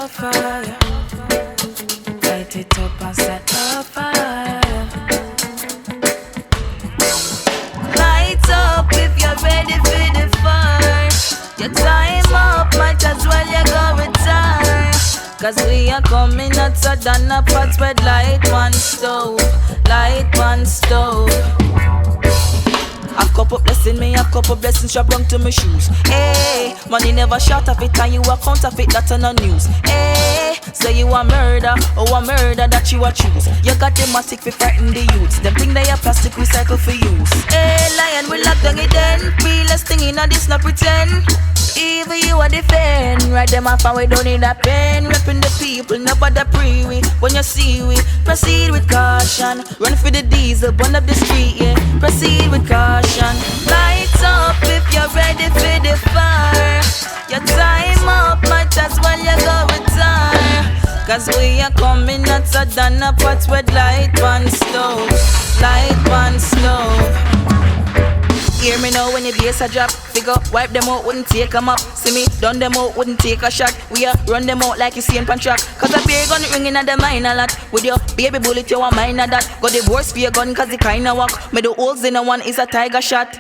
a fire. Light it up and set a fire. Light up if you're ready for the fire. Your time up, might as well you go retire. Cause we are coming hotter than a pot with light one stove. Light one stove. A couple blessing me, a couple blessings strap wrong to my shoes. Hey, money never short of it and you a counterfeit, that's on the news. Hey, say you a murder, oh a murder that you a choose. You got the Matic for frighten the youths. Them think they a plastic recycle for use. Hey, lion we lock down it then. Realest thing inna this no pretend. Even you a defend. Right them off and we don't need a pen. Repin the people, no bada pree. When you see we proceed with caution. Run for the diesel, burn up the street, yeah. Proceed with caution. Light up if you're ready for the fire. Your time up, might as well you go retire. Cause we are coming hotter than a pot with light one stove. Light one stove. Hear me now when the bass a drop. Figure, wipe them out, wouldn't take them up. See me, done them out, wouldn't take a shot. We run them out like you see in pan track. Cause a beer gun ringing at the mine a lot. With your baby bullet, you a mine a that. Got divorce for your gun cause it kinda walk. Me the holes in a one is a tiger shot.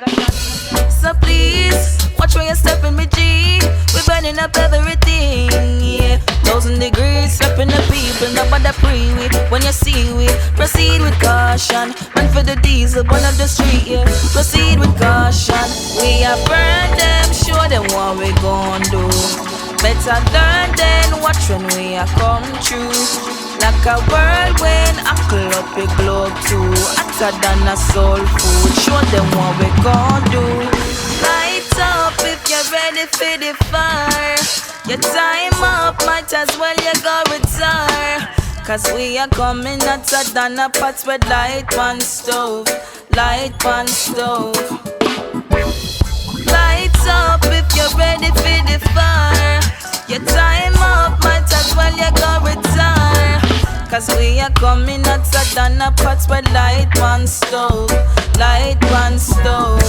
So please, watch when you step in me G. We burning up everything, yeah. 1,000 degrees, slapping the people, no bada pree. When you see we proceed with caution. Run for the diesel, burn up the street, yeah. Proceed with caution. We are burn them, show them what we gon' do. Better learn then watch when we are come true. Like a whirlwind, I call up a globe too. Hotter than a soul food. Show them what we gon' do. Light up if you're ready for the fire. Your time up, might as well you go retire. Cause we are coming hotter than a pot with light one stove. Light one stove. Light up if you're ready for the fire. Your time up, might as well you go retire. Cause we are coming hotter than a pot with light one stove. Light one stove.